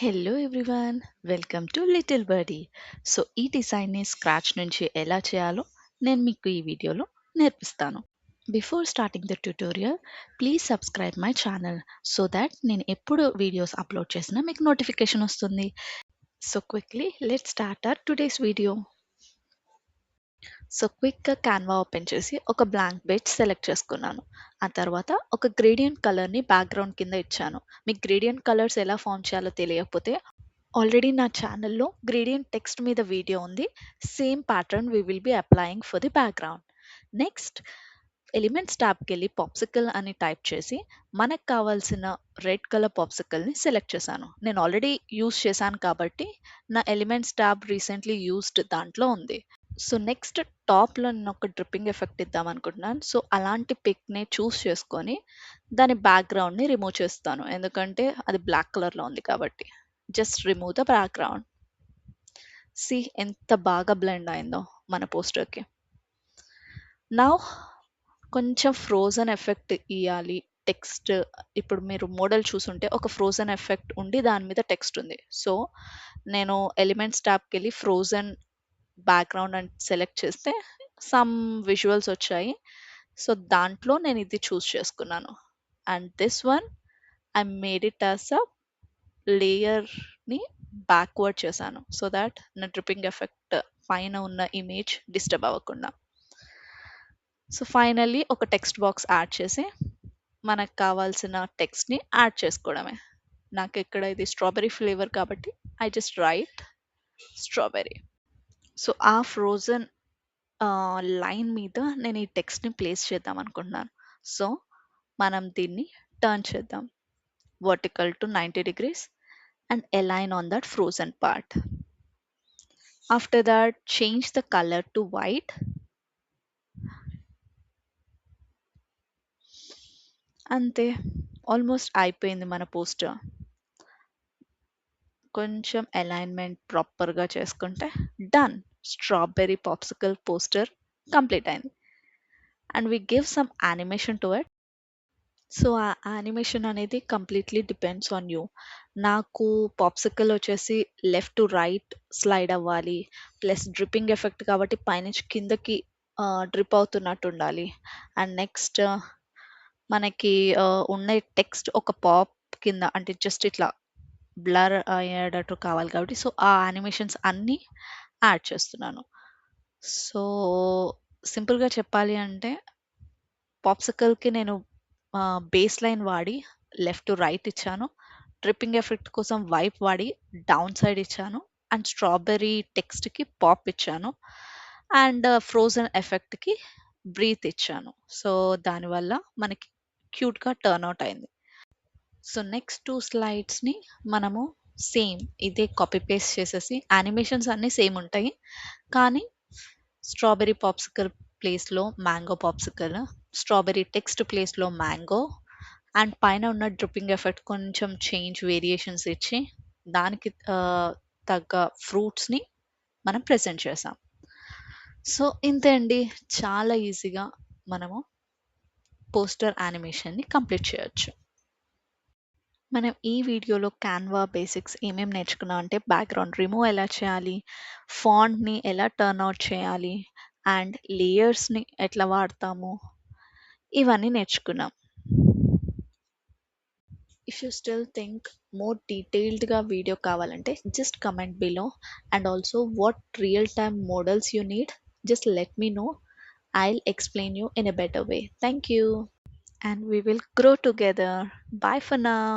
Hello everyone, welcome to little Birdie. So ఈ డిజైన్ని scratch నుంచి ఎలా చేయాలో నేను మీకు ఈ వీడియోలో నేర్పిస్తాను. Before starting the tutorial, please subscribe my channel so that నేను ఎప్పుడు వీడియోస్ అప్లోడ్ చేసినా మీకు నోటిఫికేషన్ వస్తుంది. So quickly let's start our today's video. So క్విక్గా క్యాన్వా ఓపెన్ చేసి ఒక బ్లాంక్ పేజ్ సెలెక్ట్ చేసుకున్నాను. ఆ తర్వాత ఒక గ్రేడియంట్ కలర్ని బ్యాక్గ్రౌండ్ కింద ఇచ్చాను. మీకు గ్రేడియంట్ కలర్స్ ఎలా ఫామ్ చేయాలో తెలియకపోతే ఆల్రెడీ నా ఛానల్లో గ్రేడియంట్ టెక్స్ట్ మీద వీడియో ఉంది. Same pattern we will be applying for the background. Next elements ట్యాబ్కి వెళ్ళి పాప్సికల్ అని టైప్ చేసి మనకు కావాల్సిన రెడ్ కలర్ పాప్సికల్ని సెలెక్ట్ చేశాను. నేను ఆల్రెడీ యూస్ చేశాను కాబట్టి నా ఎలిమెంట్స్ ట్యాబ్ రీసెంట్లీ యూస్డ్ దాంట్లో ఉంది. సో నెక్స్ట్ టాప్లో నేను ఒక డ్రిప్పింగ్ ఎఫెక్ట్ ఇద్దాం అనుకుంటున్నాను. సో అలాంటి పిక్ని చూస్ చేసుకొని దాని బ్యాక్గ్రౌండ్ని రిమూవ్ చేస్తాను, ఎందుకంటే అది బ్లాక్ కలర్లో ఉంది కాబట్టి. Just remove the background. See ఎంత బాగా బ్లెండ్ అయిందో మన పోస్టర్కి. నౌ కొంచెం ఫ్రోజన్ ఎఫెక్ట్ ఇవ్వాలి. టెక్స్ట్ ఇప్పుడు మీరు మోడల్ చూసుంటే ఒక ఫ్రోజన్ ఎఫెక్ట్ ఉండి దాని మీద టెక్స్ట్ ఉంది. సో నేను ఎలిమెంట్స్ ట్యాబ్కి వెళ్ళి ఫ్రోజన్ బ్యాక్గ్రౌండ్ అని సెలెక్ట్ చేస్తే సమ్ విజువల్స్ వచ్చాయి. సో దాంట్లో నేను ఇది చూస్ చేసుకున్నాను. And this one I made it as a లేయర్ని బ్యాక్వర్డ్ చేశాను సో దాట్ నా డ్రిప్పింగ్ ఎఫెక్ట్ పైన ఉన్న ఇమేజ్ డిస్టర్బ్ అవ్వకుండా. సో ఫైనల్లీ ఒక టెక్స్ట్ బాక్స్ యాడ్ చేసి మనకు కావాల్సిన టెక్స్ట్ని యాడ్ చేసుకోవడమే. నాకు ఇక్కడ ఇది స్ట్రాబెర్రీ ఫ్లేవర్ కాబట్టి I just write strawberry. So ఆ ఫ్రోజన్ లైన్ మీద నేను ఈ టెక్స్ట్ని ప్లేస్ చేద్దాం అనుకుంటున్నాను. సో మనం దీన్ని టర్న్ చేద్దాం vertical to 90 degrees and align on that frozen part. After that, change the color to white. అంతే, ఆల్మోస్ట్ అయిపోయింది మన పోస్టర్. కొంచెం అలైన్మెంట్ ప్రాపర్గా చేసుకుంటే done, strawberry popsicle poster complete అయింది. And we give some animation to it. So ఆ animation అనేది కంప్లీట్లీ డిపెండ్స్ ఆన్ యూ. నాకు పాప్సికల్ వచ్చేసి లెఫ్ట్ టు రైట్ స్లైడ్ అవ్వాలి, ప్లస్ డ్రిప్పింగ్ ఎఫెక్ట్ కాబట్టి పైనుంచి కిందకి డ్రిప్ అవుతున్నట్టు ఉండాలి. అండ్ నెక్స్ట్ మనకి ఉన్న టెక్స్ట్ ఒక పాప్ కింద అంటే జస్ట్ ఇట్లా బ్లర్ అయ్యేటట్టు కావాలి కాబట్టి సో ఆ యానిమేషన్స్ అన్నీ యాడ్ చేస్తున్నాను. సో సింపుల్గా చెప్పాలి అంటే పాప్సికల్కి నేను బేస్ లైన్ వాడి లెఫ్ట్ టు రైట్ ఇచ్చాను, డ్రిప్పింగ్ ఎఫెక్ట్ కోసం వైప్ వాడి డౌన్ సైడ్ ఇచ్చాను, అండ్ స్ట్రాబెర్రీ టెక్స్ట్కి పాప్ ఇచ్చాను, అండ్ ఫ్రోజన్ ఎఫెక్ట్కి బ్రీత్ ఇచ్చాను. సో దానివల్ల మనకి క్యూట్గా టర్న్ అవుట్ అయింది. సో నెక్స్ట్ 2 స్లైడ్స్ని మనము సేమ్ ఇదే కాపీ పేస్ట్ చేసేసి యానిమేషన్స్ అన్నీ సేమ్ ఉంటాయి, కానీ స్ట్రాబెర్రీ పాప్సికల్ ప్లేస్లో మ్యాంగో పాప్సికల్, స్ట్రాబెర్రీ టెక్స్ట్ ప్లేస్లో మ్యాంగో, అండ్ పైన ఉన్న డ్రిప్పింగ్ ఎఫెక్ట్ కొంచెం చేంజ్ వేరియేషన్స్ ఇచ్చి దానికి తగ్గ ఫ్రూట్స్ని మనం ప్రెజెంట్ చేసాం. సో ఇంతే అండి, చాలా ఈజీగా మనము పోస్టర్ యానిమేషన్ని కంప్లీట్ చేయొచ్చు. మనం ఈ వీడియోలో క్యాన్వా బేసిక్స్ ఏమేమి నేర్చుకున్నాం అంటే బ్యాక్గ్రౌండ్ రిమూవ్ ఎలా చేయాలి, ఫాంట్ని ఎలా టర్న్ అవుట్ చేయాలి, అండ్ లేయర్స్ని ఎట్లా వాడతాము, ఇవన్నీ నేర్చుకున్నాం. If you still think more డీటెయిల్డ్గా వీడియో కావాలంటే just comment below, and also what real time models you need just let me know. I'll explain you in a better way. Thank you, and we will grow together. Bye for now.